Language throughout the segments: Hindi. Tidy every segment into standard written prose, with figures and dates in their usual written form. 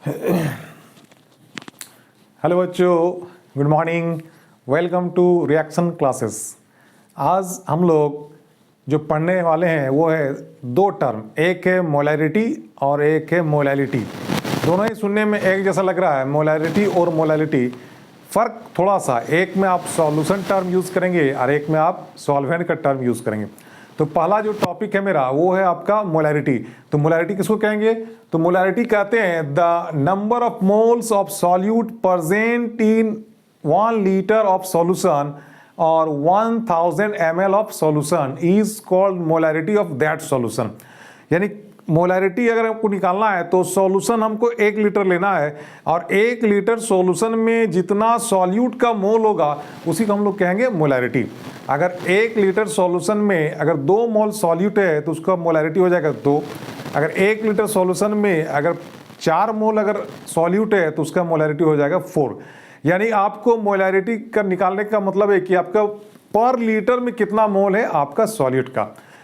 हेलो बच्चों, good morning. Welcome to reaction classes. आज हम लोग जो पढ़ने वाले हैं वो है दो टर्म, एक है मोलैरिटी और एक है मोलैलिटी। दोनों ही सुनने में एक जैसा लग रहा है, मोलैरिटी और मोलैलिटी। फ़र्क थोड़ा सा, एक में आप सॉल्यूशन टर्म यूज़ करेंगे और एक में आप सॉल्वेंट का टर्म यूज़ करेंगे। तो पहला जो टॉपिक है मेरा वो है आपका मोलैरिटी। तो मोलैरिटी किसको कहेंगे? तो मोलैरिटी कहते हैं the number of moles of solute present in 1 litre of solution और 1000 ml of solution is called molarity of that solution. यानी मोलैरिटी अगर आपको निकालना है तो सॉल्यूशन हमको 1 लीटर लेना है और 1 लीटर सॉल्यूशन में जितना सॉल्यूट का मोल होगा उसी को हम लोग कहेंगे मोलैरिटी। अगर 1 लीटर सॉल्यूशन में अगर 2 मोल सॉल्यूट है तो उसका मोलैरिटी हो जाएगा 2। अगर 1 लीटर सॉल्यूशन में अगर 4 मोल अगर सॉल्यूट है तो उसका मोलैरिटी हो जाएगा 4। यानी आपको मोलैरिटी का निकालने का मतलब है कि आपका पर लीटर में कितना मोल है आपका सॉल्यूट का।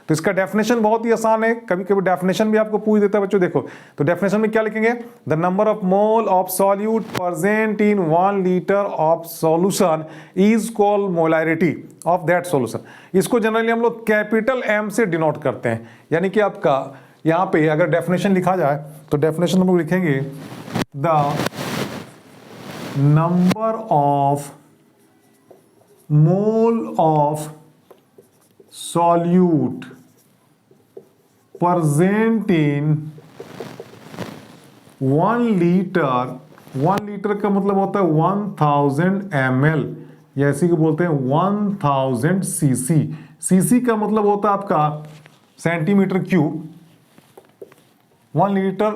तो इसका डेफिनेशन बहुत ही आसान है, कभी कभी डेफिनेशन भी आपको पूछ देता है बच्चों। देखो तो डेफिनेशन में क्या लिखेंगे? The number of mole of solute present in 1 litre of solution is called molarity of that solution. इसको जनरली हम लोग कैपिटल एम से डिनोट करते हैं। यानी कि आपका यहाँ पे अगर डेफिनेशन लिखा जाए तो डेफिनेशन हम लोग लिखेंगे the number of mole of solute present in 1 litre, 1 litre का मतलब होता है 1000 ml, या इसी को बोलते हैं 1000 cc। cc का मतलब होता है आपका centimetre cube. 1 litre,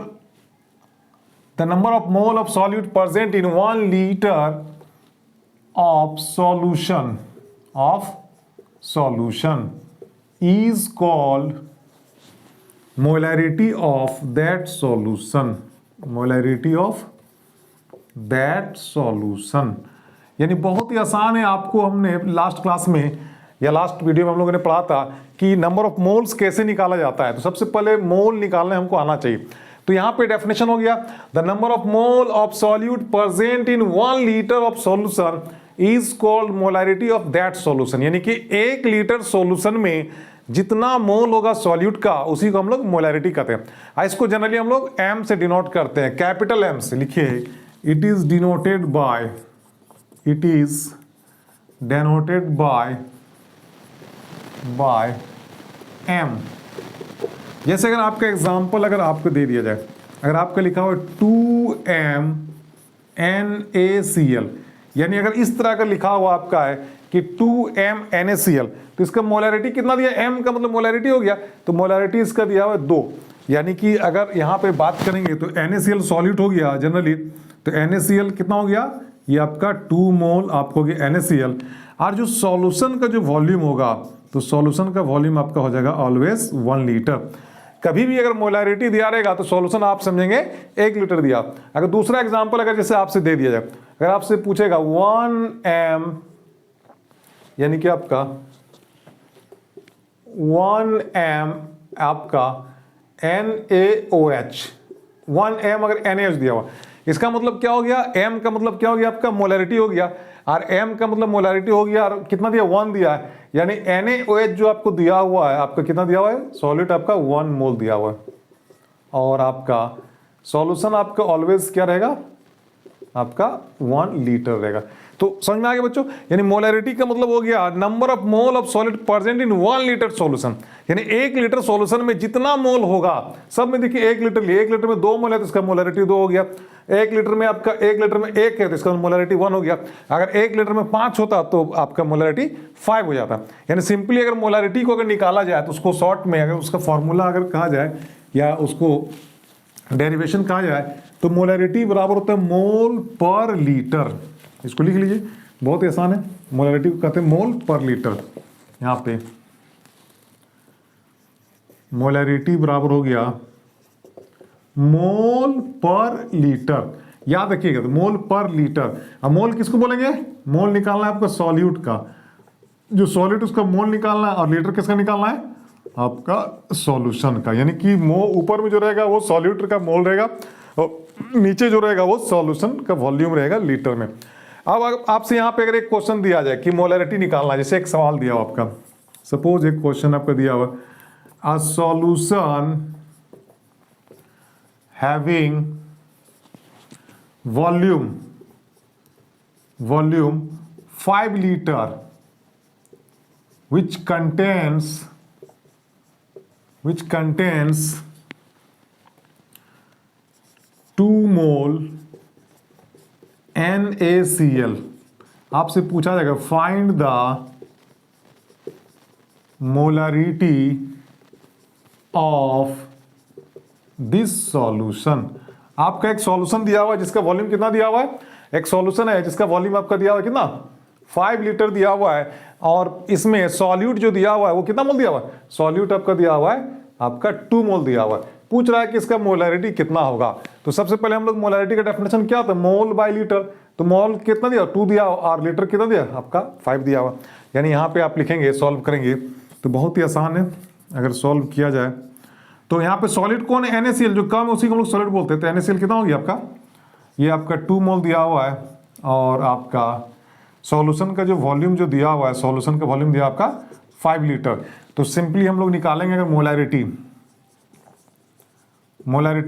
the number of mole of solute present in 1 litre of solution is called molarity of that solution। molarity of that solution यानी बहुत ही आसान है। आपको हमने लास्ट क्लास में या लास्ट वीडियो में हम लोगों ने पढ़ा था कि नंबर ऑफ मोल्स कैसे निकाला जाता है। तो सबसे पहले मोल निकालने हमको आना चाहिए। तो यहाँ पे डेफिनेशन हो गया the number of mole of solute present in 1 litre of solution is called molarity of that solution. यानी कि 1 लीटर सॉल्यूशन में जितना मोल होगा सॉल्यूट का उसी को हम लोग मोलैरिटी कहते हैं। इसको जनरली हम लोग एम से डिनोट करते हैं, कैपिटल एम से। लिखिए it is denoted by M. जैसे अगर आपका एग्जांपल अगर आपको दे दिया जाए, अगर आपका लिखा हुआ 2m NaCl, यानी अगर इस तरह का लिखा हुआ आपका है कि 2m NaCl, तो इसका मोलैरिटी कितना दिया? m का मतलब मोलैरिटी हो गया, तो मोलैरिटी इसका दिया हुआ है 2। यानी कि अगर यहाँ पे बात करेंगे तो NaCl सॉल्यूट हो गया जनरली, तो NaCl कितना हो गया? ये आपका 2 मोल आपको हो गया NaCl। और जो सॉल्यूशन का जो वॉल्यूम होगा तो सॉल्यूशन का वॉल्यूम आपका हो जाएगा ऑलवेज 1 लीटर। कभी भी अगर मोलैरिटी दिया रहेगा तो सॉल्यूशन आप समझेंगे 1 लीटर दिया। अगर दूसरा एग्जांपल अगर जैसे आपसे दे दिया जाए, अगर आपसे पूछेगा 1m, यानी कि आपका 1m आपका NaOH, 1m अगर NaOH दिया हुआ, इसका मतलब क्या हो गया? m का मतलब क्या हो गया? आपका मोलैरिटी हो गया, और m का मतलब मोलैरिटी हो गया, और कितना दिया? 1 दिया है। यानी NaOH जो आपको दिया हुआ है, आपका कितना दिया हुआ है? सॉल्यूट आपका 1 मोल दिया हुआ है, और आपका सॉल्यूशन आपका ऑलवेज क्या रहेगा? आपका 1 लीटर रहेगा। तो समझ में आ गया बच्चों? यानी मोलैरिटी का मतलब हो गया number of mole of solid present in 1 litre solution. यानी 1 लीटर सॉल्यूशन में जितना मोल होगा, सब में देखिए 1 लीटर लिए, 1 लीटर में 2 मोल है तो इसका मोलैरिटी 2 हो गया। 1 लीटर में आपका 1 लीटर में 1 है तो इसका मोलैरिटी 1 हो गया। अगर 1 लीटर में 5 होता तो आपका मोलैरिटी 5 हो जाता। यानी सिंपली अगर मोलैरिटी को अगर निकाला जाए तो उसको शॉर्ट में अगर उसका फॉर्मूला अगर कहा जाए या उसको डेरिवेशन कहा जाए तो मोलैरिटी बराबर होता है मोल पर लीटर। इसको लिख लीजिए, बहुत ही आसान है। मोलैरिटी को कहते हैं मोल पर लीटर। यहाँ पे मोलैरिटी बराबर हो गया मोल पर लीटर। याद रखिएगा, तो मोल पर लीटर। अब मोल किसको बोलेंगे? मोल निकालना है आपका सॉल्यूट का, जो सॉल्यूट उसका मोल निकालना है, और लीटर किसका निकालना है? आपका सॉल्यूशन का। यानी कि ऊपर में जो रहेगा वो सॉल्यूट का मोल रहेगा और नीचे जो रहेगा वो सॉल्यूशन का वॉल्यूम रहेगा लीटर में। अब आपसे यहाँ पे अगर एक क्वेश्चन दिया जाए कि मोलैरिटी निकालना, जैसे एक सवाल दिया हो आपका, सपोज एक क्वेश्चन आपका दिया हुआ, a solution having volume 5 liter which contains 2 mole NaCl। आपसे पूछा जाएगा find the molarity of this solution. आपका एक सॉल्यूशन दिया हुआ है जिसका वॉल्यूम कितना दिया हुआ है, एक सॉल्यूशन है जिसका वॉल्यूम आपका दिया हुआ है कितना, 5 लीटर दिया हुआ है, और इसमें सॉल्यूट जो दिया हुआ है वो कितना मोल दिया हुआ है, सॉल्यूट आपका दिया हुआ है आपका 2 मोल दिया हुआ है। पूछ रहा है कि इसका मोलैरिटी कितना होगा। तो सबसे पहले हम लोग मोलैरिटी का डेफिनेशन क्या था, मोल बाय लीटर। तो मोल कितना दिया, 2 दिया, और लीटर कितना दिया आपका 5 दिया हुआ। यानी यहाँ पे आप लिखेंगे, सॉल्व करेंगे तो बहुत ही आसान है अगर सॉल्व किया जाए। तो यहाँ पे सॉलिड कौन है, NaCl जो कम है उसी को हम लोग सॉलिड बोलते हैं। तो NaCl कितना हो गया आपका, ये आपका 2 मोल दिया हुआ है, और आपका सॉल्यूशन का जो वॉल्यूम जो दिया हुआ है, सॉल्यूशन का वॉल्यूम दिया आपका 5 लीटर। तो सिंपली हम लोग निकालेंगे अगर मोलैरिटी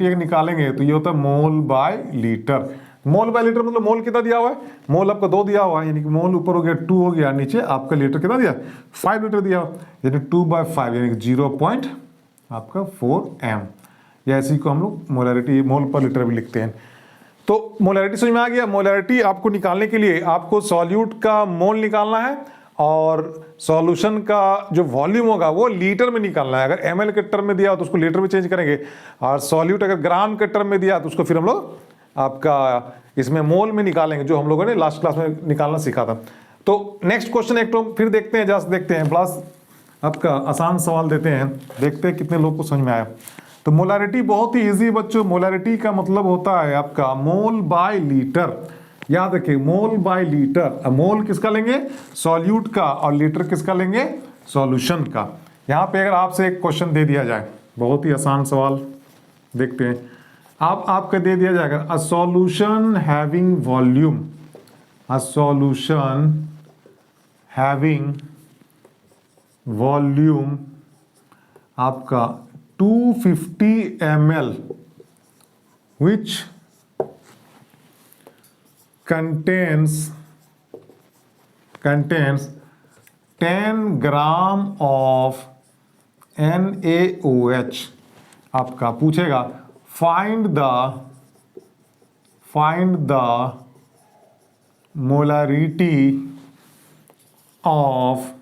अगर निकालेंगे तो ये होता है मोल by litre. Mole by litre मतलब मोल कितना दिया हुआ है, मोल आपका 2 दिया हुआ है, यानी कि मोल ऊपर हो गया 2 हो गया, नीचे आपका लीटर कितना दिया 5 लीटर दिया हुआ, यानी 2/5 यानी कि 0.4 m। या इसी को हम लोग मोलैरिटी, मोल पर लीटर भी लिखते हैं। तो मोलैरिटी समझ में आ गया। मोलैरिटी आपको निकालने के लिए आपको सॉल्यूट का मोल निकालना है, और सॉल्यूशन का जो वॉल्यूम होगा वो लीटर में निकालना है। अगर ml के टर्म में दिया हो तो उसको लीटर में चेंज करेंगे, और सॉल्यूट अगर ग्राम के टर्म में दिया तो उसको फिर हम लोग आपका इसमें मोल में निकालेंगे, जो हम लोगों ने लास्ट क्लास में निकालना सीखा था। तो नेक्स्ट क्वेश्चन एक तो फिर देखते हैं, जस्ट देखते हैं, प्लस आपका आसान सवाल देते हैं, देखते हैं कितने लोग को समझ में आया। तो मोलैरिटी बहुत ही इजी बच्चों। मोलैरिटी का मतलब होता है आपका मोल बाय लीटर। याद रखिए, मोल बाय लीटर। मोल किसका लेंगे, सॉल्यूट का, और लीटर किसका लेंगे, सॉल्यूशन का। यहाँ पे अगर आपसे एक क्वेश्चन दे दिया जाए, बहुत ही आसान सवाल देखते हैं, आपका दे दिया जाएगा a solution having volume, a solution having volume आपका 250 ml which contains 10 gram of NaOH। आपका पूछेगा find the molarity of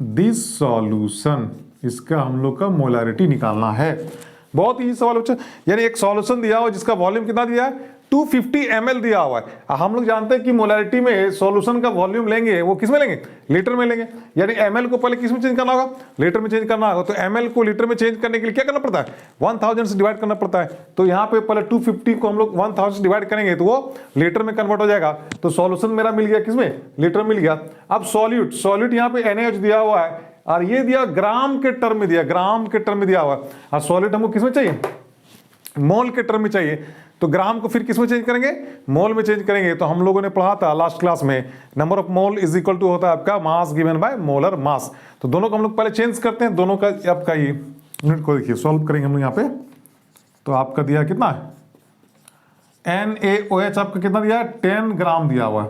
this solution. इसका हम लोग का मोलैरिटी निकालना है। बहुत ही सवाल बच्चा, यानी एक सॉल्यूशन दिया हुआ जिसका वॉल्यूम कितना दिया है, 250 ml दिया हुआ है। हम लोग जानते हैं कि मोलैरिटी में सॉल्यूशन का वॉल्यूम लेंगे वो किस में लेंगे, लीटर में लेंगे। यानी ml को पहले किस में चेंज करना होगा, लीटर में चेंज करना होगा। तो ml को लीटर में चेंज करने के लिए क्या करना पड़ता है, 1000 से डिवाइड करना पड़ता है। तो यहाँ पे पहले 250 को हम लोग 1000 से डिवाइड करेंगे तो वो लीटर में कन्वर्ट हो जाएगा। तो सॉल्यूशन मेरा मिल गया किसमें, लीटर मिल गया। अब सॉल्यूट यहाँ पे NaOH दिया हुआ है, और ये दिया ग्राम के टर्म में दिया, ग्राम के टर्म में दिया हुआ है। और सॉल्यूट हमको किसमें चाहिए, मोल के टर्म में चाहिए। तो ग्राम को फिर किसमें चेंज करेंगे, मोल में चेंज करेंगे। तो हम लोगों ने पढ़ा था लास्ट क्लास में, number of mole is equal to होता है आपका mass given by molar mass. तो दोनों को हम लोग पहले चेंज करते हैं, दोनों का आपका ये यूनिट को देखिए, सॉल्व करेंगे हम लोग यहाँ पे। तो आपका दिया कितना है, NaOH आपका कितना दिया है, 10 ग्राम दिया हुआ है।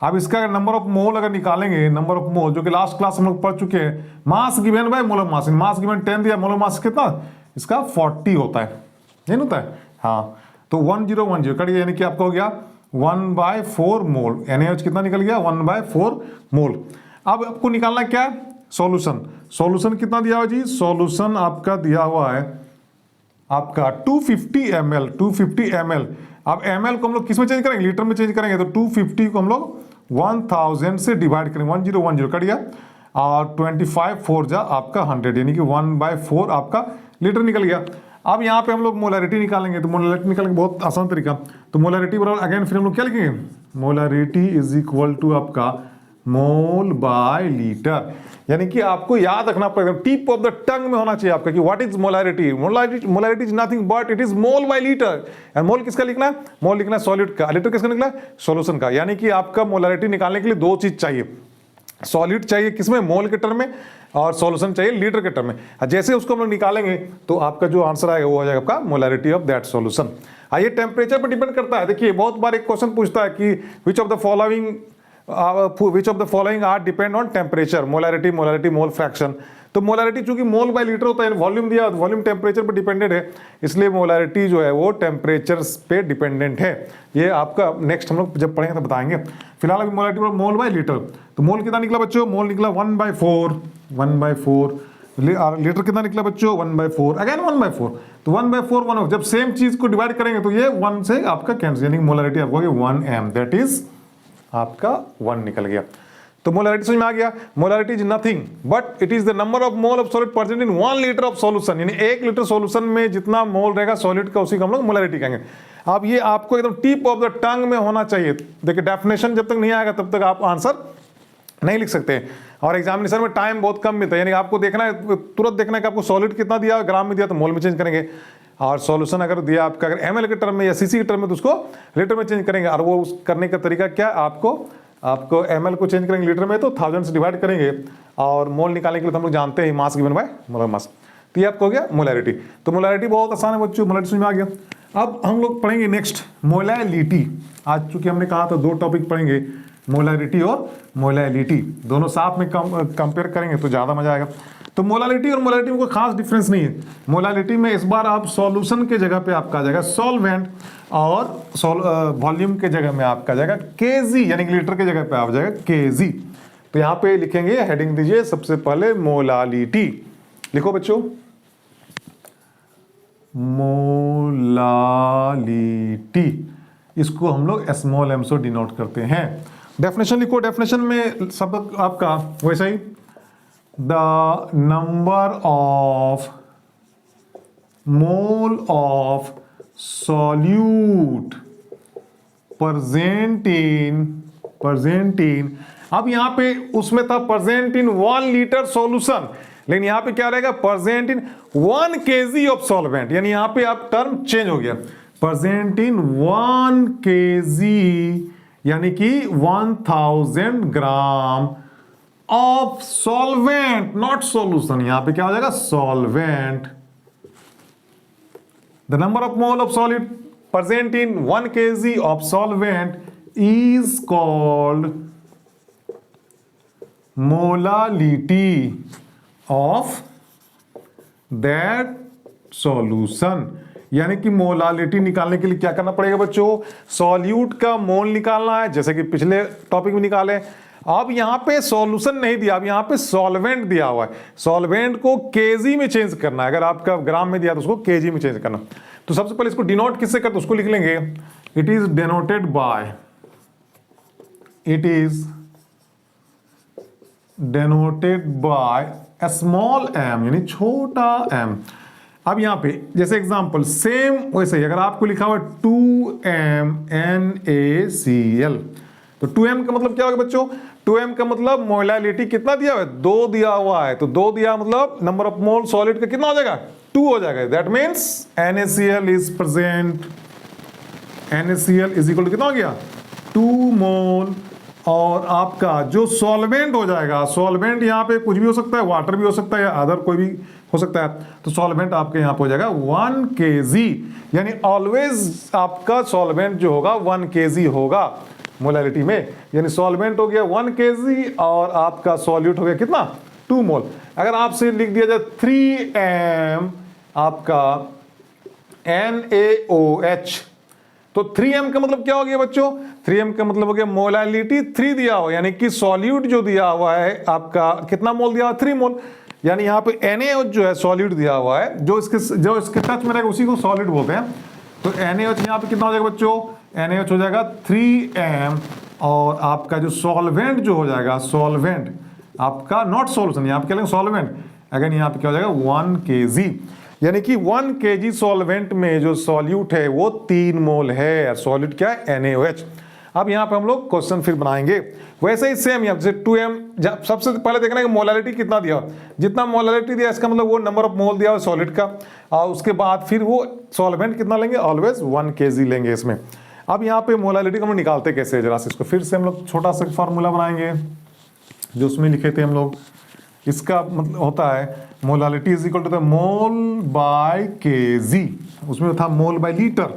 अब इसका नंबर ऑफ मोल अगर निकालेंगे, नंबर ऑफ मोल जो कि लास्ट क्लास हम लोग पढ़ चुके हैं, मास given by molar mass, mass given 10 दिया, मोलर मास कितना इसका 40 होता है, नहीं होता है, हाँ। तो 1010 कट गया, यानी कि आपका हो गया 1/4 मोल। NaOH कितना निकल गया, 1/4 मोल। अब आपको निकालना क्या है, सॉल्यूशन। सॉल्यूशन कितना दिया हुआ जी, सॉल्यूशन आपका दिया हुआ है आपका 250 ml, 250 ml। अब ml को हम लोग किस में चेंज करेंगे, लीटर में चेंज करेंगे। तो 250 को हम लोग 1000 से डिवाइड करेंगे, 1010 कट गया, और 25 4 जा आपका 100, यानी कि 1/4 आपका लीटर निकल गया। अब यहाँ पे हम लोग मोलैरिटी निकालेंगे। तो मोलैरिटी निकालेंगे बहुत आसान तरीका। तो मोलैरिटी बराबर अगेन फिर हम लोग क्या लिखेंगे, मोलैरिटी इज इक्वल टू आपका मोल बाय लीटर। यानी कि आपको याद रखना पड़ेगा, टिप ऑफ द टंग में होना चाहिए आपका कि what is molarity. Molarity is nothing but it is mole by litre. And mole किसका लिखना है? मोल लिखना है सॉलिड का, लीटर किसका निकला? सॉल्यूशन का। यानी कि आपका मोलैरिटी निकालने के लिए दो चीज चाहिए, सॉलिड चाहिए किसमें? मोल के टर्म में, और सॉल्यूशन चाहिए लीटर के टर्म में। जैसे उसको हम लोग निकालेंगे तो आपका जो आंसर आएगा वो आ जाएगा आपका मोलैरिटी ऑफ दैट सॉल्यूशन। आइए टेम्परेचर पर डिपेंड करता है। देखिए बहुत बार एक क्वेश्चन पूछता है कि which of the following are depend on temperature, molarity, mole fraction. तो मोलैरिटी चूंकि मोल बाय लीटर होता है, वॉल्यूम दिया, वॉल्यूम टेम्परेचर पर डिपेंडेंट है, इसलिए मोलैरिटी जो है वो टेम्परेचर पे डिपेंडेंट है। ये आपका नेक्स्ट हम लोग जब पढ़ेंगे तो बताएंगे। फिलहाल अभी मोलैरिटी पर मोल बाय लीटर, तो मोल कितना निकला बच्चों? मोल निकला 1/4। लीटर कितना निकला बच्चों? 1/4, अगेन 1/4। तो 1/4 1 जब सेम चीज को डिवाइड करेंगे तो ये 1 से आपका कैंसिल, यानी मोलैरिटी आपको 1 m, दैट इज आपका 1 निकल गया। तो मोलैरिटी समझ में आ गया। Molarity is nothing but it is the number of mole of solid present in 1 litre of solution. यानी 1 लीटर सॉल्यूशन में जितना मोल रहेगा सॉलिड का, उसी को हम लोग मोलैरिटी कहेंगे। अब ये आपको एकदम टिप ऑफ द टंग में होना चाहिए। देखिए डेफिनेशन जब तक नहीं आएगा तब तक आप आंसर नहीं लिख सकते, और एग्जामिनेशन में टाइम बहुत कम मिलता है। यानी आपको देखना है, तुरंत देखना है कि आपको सॉलिड कितना दिया, ग्राम में दिया तो मोल में चेंज करेंगे, और सॉल्यूशन अगर दिया आपका अगर ml के टर्म में या cc के टर्म में तो उसको लीटर में चेंज करेंगे। और वो करने का तरीका क्या? आपको ml को चेंज करेंगे लीटर में तो 1000 से डिवाइड करेंगे, और मोल निकालने के लिए तो हम लोग जानते हैं मास गिवन बाय मोलर मास। तो ये आपको हो गया मोलैरिटी। तो मोलैरिटी बहुत आसान है बच्चों, मोलैरिटी समझ में आ गया। अब हम लोग पढ़ेंगे नेक्स्ट मोलैलिटी। आज चूंकि हमने कहा था दो टॉपिक पढ़ेंगे, मोलैरिटी और मोलैलिटी, दोनों साथ में कंपेयर करेंगे तो ज़्यादा मजा आएगा। तो मोलैलिटी और मोलैलिटी में कोई खास डिफरेंस नहीं है। मोलैलिटी में इस बार आप सॉल्यूशन के जगह पे आपका आ जाएगा सॉल्वेंट, और वॉल्यूम के जगह में आपका आ जाएगा केजी, यानी कि लीटर के जगह पे आ जाएगा केजी। तो यहाँ पे लिखेंगे, हेडिंग दीजिए सबसे पहले मोलालिटी। लिखो बच्चों मोलालिटी, इसको हम लोग स्मॉल m से डिनोट करते हैं। डेफिनेशन लिखो, डेफिनेशन में सब आपका वैसा ही, the number of mole of solute present in, अब यहां पे उसमें था प्रेजेंट इन 1 लीटर सॉल्यूशन, लेकिन यहां पे क्या रहेगा? Present in 1 kg of solvent. यानी यहां पे आप टर्म चेंज हो गया, प्रेजेंट इन 1 kg, यानी कि 1000 gram of solvent, not solution. यहां पे क्या हो जाएगा? Solvent. The number of mole of solid present in 1 kg of solvent is called molality of that solution. यानी कि मोलालिटी निकालने के लिए क्या करना पड़ेगा बच्चों? सॉल्यूट का मोल निकालना है, जैसे कि पिछले टॉपिक में निकाले। अब यहां पे सॉल्यूशन नहीं दिया, अब यहां पे सॉल्वेंट दिया हुआ है। सॉल्वेंट को केजी में चेंज करना है, अगर आपका ग्राम में दिया तो उसको केजी में चेंज करना। तो सबसे पहले इसको डिनोट किससे करते? उसको लिख लेंगे, it is denoted bye, it is denoted by small m, यानी छोटा m। अब यहां पे जैसे एग्जांपल सेम वैसे ही, अगर आपको लिखा हुआ 2m NaCl, तो 2m का मतलब क्या होगा बच्चों? 2m का मतलब मोलालिटी कितना दिया हुआ है? 2 दिया हुआ है, तो 2 दिया मतलब नंबर ऑफ मोल सॉलिड का कितना हो जाएगा? 2 हो जाएगा। That means NaCl is present, NaCl is equal to कितना हो गया? 2 मोल। और आपका जो सॉल्वेंट हो जाएगा, सॉल्वेंट यहाँ पे कुछ भी हो सकता है, वाटर भी हो सकता है या अदर कोई भी हो सकता है, तो सॉल्वेंट आपके यहाँ पे हो जाएगा 1 kg। यानी ऑलवेज आपका सॉल्वेंट जो होगा 1 kg होगा मोलालिटी में। यानी सॉल्वेंट हो गया 1 kg और आपका सॉल्यूट हो गया कितना? 2 मोल। अगर आपसे लिख दिया जाए 3m आपका NaOH, तो 3m का मतलब क्या हो गया बच्चों? 3m का मतलब हो गया मोलालिटी 3 दिया हुआ, यानी कि सॉल्यूट जो दिया हुआ है आपका कितना मोल दिया हुआ? 3 मोल। यानी यहाँ पे NaOH जो है सॉल्यूट दिया हुआ है, जो इसके टच में रहेगा उसी को सॉलिड बोलते हैं। तो NaOH यहाँ पे कितना हो जाएगा बच्चों? NaOH हो जाएगा 3m, और आपका जो सॉल्वेंट जो हो जाएगा, सॉल्वेंट आपका नॉट सॉल्यूशन, यहाँ पे क्या लेंगे? सॉल्वेंट। अगर यहाँ पे क्या हो जाएगा? 1 kg, यानी कि 1 kg सॉल्वेंट में जो सॉल्यूट है वो 3 मोल है। सॉल्यूट क्या है? NaOH। अब यहाँ पे हम लोग क्वेश्चन फिर बनाएंगे वैसे ही सेम, यहाँ जैसे 2m, सबसे पहले देखना है कि मोलालिटी कितना दिया, जितना मोलालिटी दिया इसका मतलब वो नंबर ऑफ मोल दिया हुआ सॉलिड का, और उसके बाद फिर वो सॉल्वेंट कितना लेंगे, ऑलवेज 1 kg लेंगे इसमें। अब यहाँ पे मोलालिटी को हम निकालते कैसे, जरा से इसको फिर से हम लोग छोटा सा फार्मूला बनाएंगे जो उसमें लिखे थे हम लोग। इसका मतलब होता है molality is equal to mole by KG, उसमें था मोल बाय लीटर,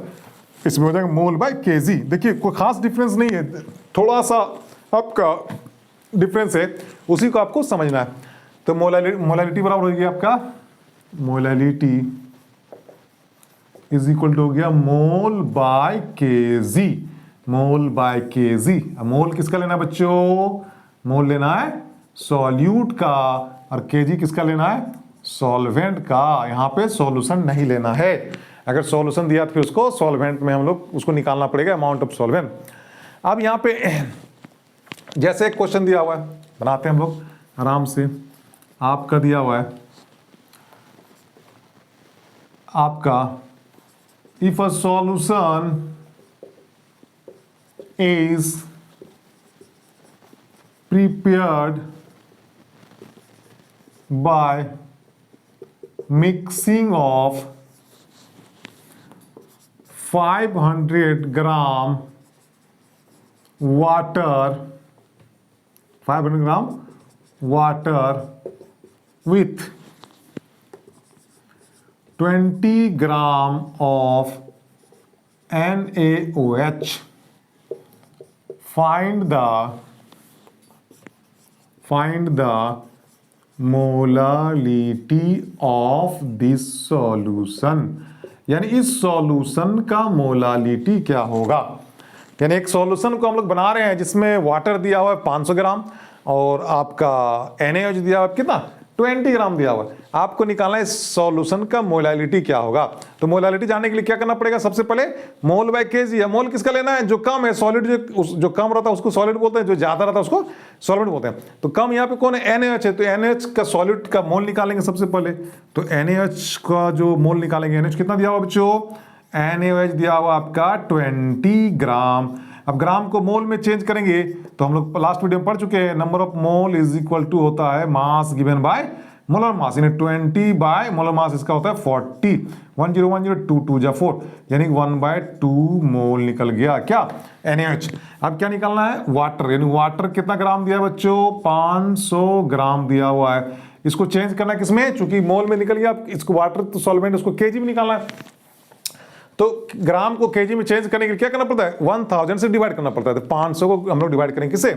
इसमें हो जाएगा मोल बाय केजी। देखिए कोई खास डिफरेंस नहीं है, थोड़ा सा आपका डिफरेंस है, उसी को आपको समझना है। तो मोलालिटी बराबर हो गया आपका, मोलालिटी इज इक्वल टू हो गया mole by KG, mole by KG. Mole किसका लेना है बच्चों, मोल लेना है सॉल्यूट का, और केजी किसका लेना है, सॉल्वेंट का। यहाँ पे सॉल्यूशन नहीं लेना है, अगर सॉल्यूशन दिया तो फिर उसको सॉल्वेंट में हम लोग उसको निकालना पड़ेगा, अमाउंट ऑफ सॉल्वेंट। अब यहाँ पे जैसे एक क्वेश्चन दिया हुआ है, बनाते हैं हम लोग आराम से। आपका दिया हुआ है आपका, if a solution is prepared by mixing of 500 gram water, 500 gram water with 20 gram of NaOH, find the molality of this solution, यानी इस सॉल्यूशन का मोलालिटी क्या होगा। यानी एक सॉल्यूशन को हम लोग बना रहे हैं जिसमें वाटर दिया हुआ है 500 ग्राम और आपका NaOH दिया हुआ है कितना, 20 ग्राम दिया हुआ है। आपको निकालना है इस सॉल्यूशन का मोलालिटी क्या होगा। तो मोलालिटी जानने के लिए क्या करना पड़ेगा, सबसे पहले मोल बाय केजी है, मोल किसका लेना है, जो कम है, सॉलिड जो कम रहता है उसको सॉलिड बोलते हैं, जो ज्यादा रहता है उसको सॉल्वेंट बोलते हैं। तो कम यहाँ पे कौन है, NaOH है, तो NaOH का सॉलिड का मोल निकालेंगे सबसे पहले। तो NaOH का जो मोल निकालेंगे, NaOH कितना दिया हुआ बच्चों, NaOH दिया हुआ आपका 20 ग्राम। अब ग्राम को मोल में चेंज करेंगे तो हम लोग लास्ट वीडियो में पढ़ चुके हैं, number of mole is equal to होता है mass given by molar mass, यानी 20 बाय मोलर मास इसका होता है 40, 1010 2 2 जा 4, यानी 1/2 मोल निकल गया क्या, NaOH। अब क्या निकालना है, वाटर, यानी वाटर कितना ग्राम दिया है बच्चों, 500 ग्राम दिया हुआ है। इसको चेंज करना है किसमें, चूंकि मोल में निकल गया, इसको वाटर तो सॉल्वेंट, उसको केजी में निकालना है। तो ग्राम को केजी में चेंज करने के लिए क्या करना पड़ता है, 1000 से डिवाइड करना पड़ता है। तो 500 को हम लोग डिवाइड करेंगे किसे,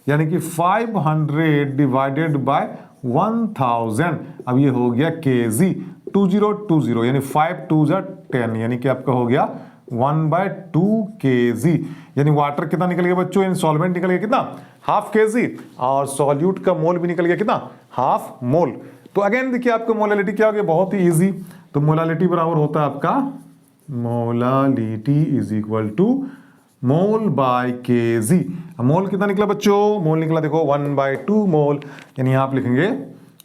यानी कि 500 डिवाइडेड बाय 1000, अब ये हो गया केजी, 2020 यानी 5 2 जा 10, यानी कि आपका हो गया 1/2 केजी। यानी वाटर कितना निकल गया बच्चों, यानी सॉल्वेंट निकल गया कितना, हाफ केजी, और सॉल्यूट का मोल भी निकल गया कितना, हाफ मोल। तो अगेन देखिए आपको मोलालिटी क्या हो गया, बहुत ही इजी। तो मोलालिटी बराबर होता है आपका, molality is equal to mole by KG. Mole कितना निकला बच्चों, मोल निकला देखो 1/2 मोल, यानी आप लिखेंगे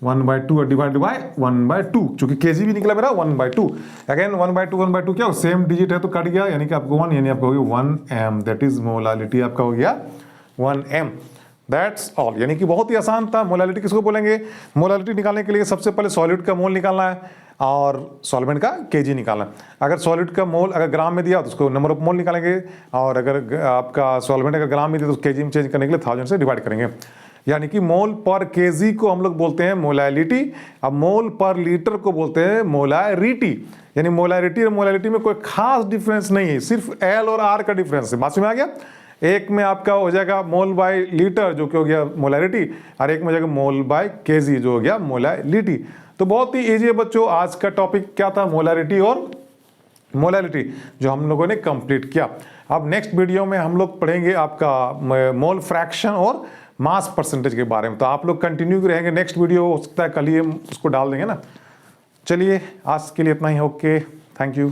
1/2 डिवाइड बाय 1/2, चूंकि केजी भी निकला मेरा 1/2। अगेन 1/2 क्या हो, सेम डिजिट है तो कट गया, यानी कि आपको 1, यानी आपको हो गया 1m, दैट इज मोलालिटी आपका हो गया 1m। दैट्स ऑल, यानी कि बहुत ही आसान था। मोलालिटी किसको बोलेंगे, मोलालिटी निकालने के लिए सबसे पहले सॉलिड का मोल निकालना है और सॉल्वेंट का केजी निकालना है। अगर सॉलिड का मोल अगर ग्राम में दिया तो उसको नंबर ऑफ मोल निकालेंगे, और अगर आपका सॉल्वेंट अगर ग्राम में दिया तो केजी में चेंज करने के लिए 1000 से डिवाइड करेंगे। यानी कि मोल पर केजी को हम लोग बोलते हैं मोलालिटी, अब मोल पर लीटर को बोलते हैं मोलारिटी। यानी मोलारिटी और मोलालिटी में कोई खास डिफरेंस नहीं है, सिर्फ एल और आर का डिफरेंस है। बात में आ गया, एक में आपका हो जाएगा मोल बाय लीटर जो कि हो गया मोलारिटी, और एक में हो जाएगा मोल बाय केजी जो हो गया मोलालिटी। तो बहुत ही इजी है बच्चों, आज का टॉपिक क्या था, मोलारिटी और मोलालिटी, जो हम लोगों ने कंप्लीट किया। अब नेक्स्ट वीडियो में हम लोग पढ़ेंगे आपका मोल फ्रैक्शन और मास परसेंटेज के बारे में। तो आप लोग कंटिन्यू रहेंगे, नेक्स्ट वीडियो हो सकता है कल ही हम उसको डाल देंगे ना। चलिए आज के लिए इतना ही, ओके, थैंक यू।